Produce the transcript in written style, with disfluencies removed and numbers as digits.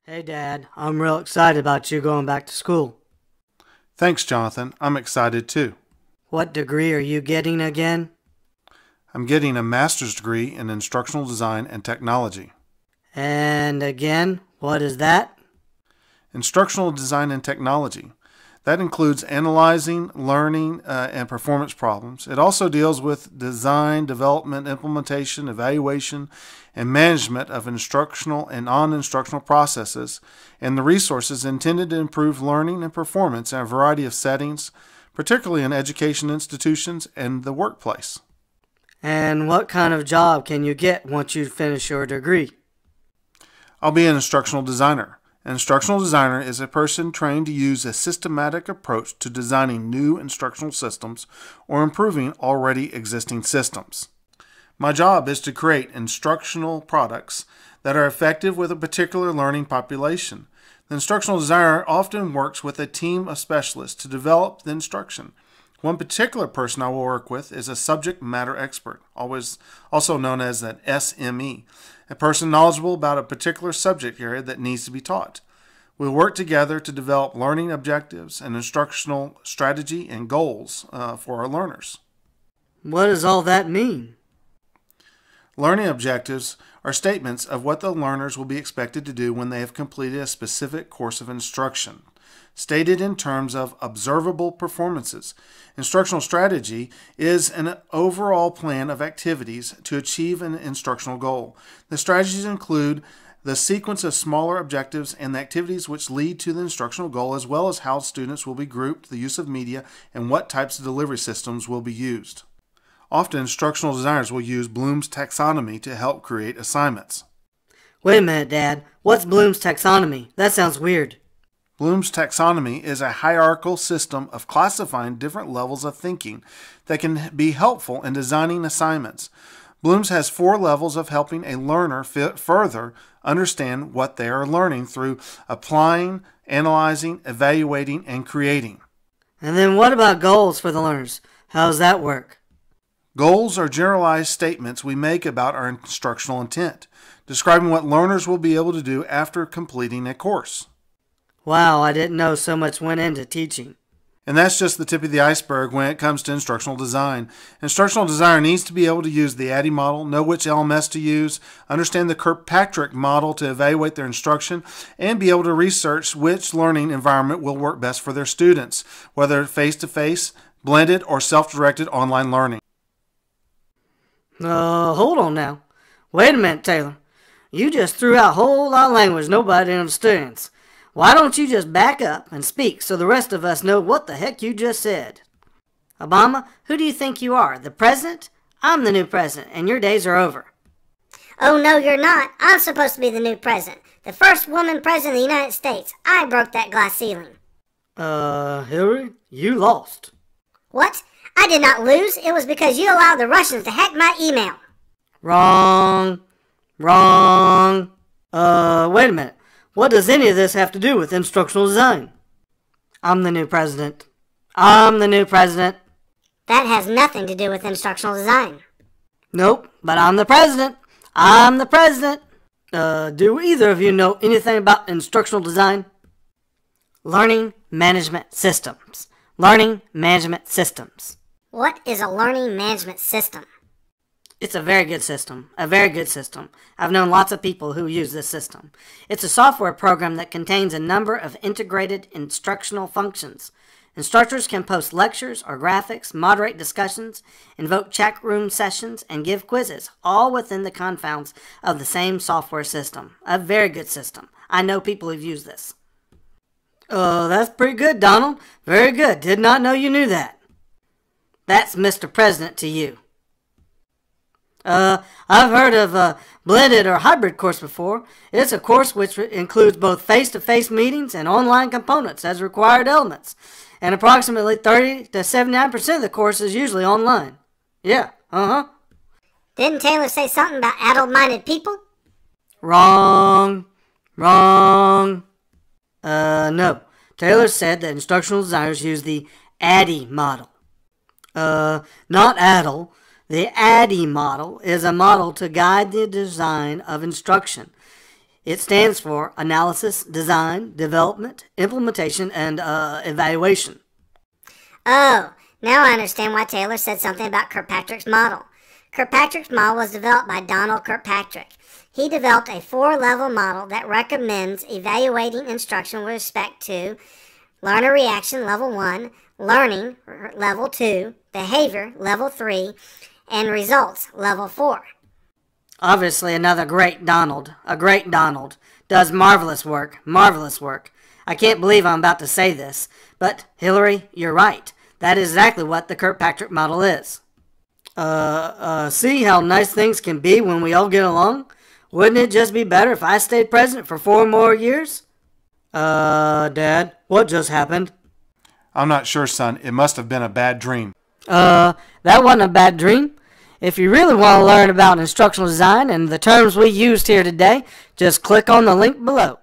Hey Dad, I'm real excited about you going back to school. Thanks, Jonathan. I'm excited too. What degree are you getting again? I'm getting a master's degree in instructional design and technology. And again, what is that? Instructional design and technology. That includes analyzing, learning, and performance problems. It also deals with design, development, implementation, evaluation, and management of instructional and non-instructional processes and the resources intended to improve learning and performance in a variety of settings, particularly in education institutions and the workplace. And what kind of job can you get once you finish your degree? I'll be an instructional designer. An instructional designer is a person trained to use a systematic approach to designing new instructional systems or improving already existing systems. My job is to create instructional products that are effective with a particular learning population. The instructional designer often works with a team of specialists to develop the instruction. One particular person I will work with is a subject matter expert, also known as an SME, a person knowledgeable about a particular subject area that needs to be taught. We'll work together to develop learning objectives and instructional strategy and goals for our learners. What does all that mean? Learning objectives are statements of what the learners will be expected to do when they have completed a specific course of instruction, stated in terms of observable performances. Instructional strategy is an overall plan of activities to achieve an instructional goal. The strategies include the sequence of smaller objectives and the activities which lead to the instructional goal, as well as how students will be grouped, the use of media, and what types of delivery systems will be used. Often, instructional designers will use Bloom's taxonomy to help create assignments. Wait a minute, Dad. What's Bloom's taxonomy? That sounds weird. Bloom's taxonomy is a hierarchical system of classifying different levels of thinking that can be helpful in designing assignments. Bloom's has 4 levels of helping a learner further understand what they are learning through applying, analyzing, evaluating, and creating. And then what about goals for the learners? How does that work? Goals are generalized statements we make about our instructional intent, describing what learners will be able to do after completing a course. Wow, I didn't know so much went into teaching. And that's just the tip of the iceberg when it comes to instructional design. Instructional designer needs to be able to use the IDTE model, know which LMS to use, understand the Kirkpatrick model to evaluate their instruction, and be able to research which learning environment will work best for their students, whether face-to-face, blended, or self-directed online learning. Hold on now. Wait a minute, Taylor. You just threw out a whole lot of language nobody understands. Why don't you just back up and speak so the rest of us know what the heck you just said? Obama, who do you think you are, the president? I'm the new president, and your days are over. Oh, no, you're not. I'm supposed to be the new president. The first woman president of the United States. I broke that glass ceiling. Hillary, you lost. What? I did not lose. It was because you allowed the Russians to hack my email. Wrong. Wrong. Wait a minute. What does any of this have to do with instructional design? I'm the new president. I'm the new president. That has nothing to do with instructional design. Nope, but I'm the president. I'm the president. Do either of you know anything about instructional design? Learning management systems. Learning management systems. What is a learning management system? It's a very good system. A very good system. I've known lots of people who use this system. It's a software program that contains a number of integrated instructional functions. Instructors can post lectures or graphics, moderate discussions, invoke chat room sessions, and give quizzes, all within the confines of the same software system. A very good system. I know people who've used this. That's pretty good, Donald. Very good. Did not know you knew that. That's Mr. President to you. I've heard of a blended or hybrid course before. It's a course which includes both face-to-face meetings and online components as required elements. And approximately 30 to 79% of the course is usually online. Yeah, Didn't Taylor say something about adult-minded people? Wrong. Wrong. No. Taylor said that instructional designers use the IDTE model. Not ADL. The IDTE model is a model to guide the design of instruction. It stands for Analysis, Design, Development, Implementation, and Evaluation. Oh, now I understand why Taylor said something about Kirkpatrick's model. Kirkpatrick's model was developed by Donald Kirkpatrick. He developed a 4-level model that recommends evaluating instruction with respect to learner reaction level 1, learning level 2, behavior level 3, and results level 4. Obviously another great Donald, a great Donald, does marvelous work, marvelous work. I can't believe I'm about to say this, but Hillary, you're right. That is exactly what the Kirkpatrick model is. See how nice things can be when we all get along? Wouldn't it just be better if I stayed president for 4 more years? Dad, what just happened? I'm not sure, son. It must have been a bad dream. That wasn't a bad dream. If you really want to learn about instructional design and the terms we used here today, just click on the link below.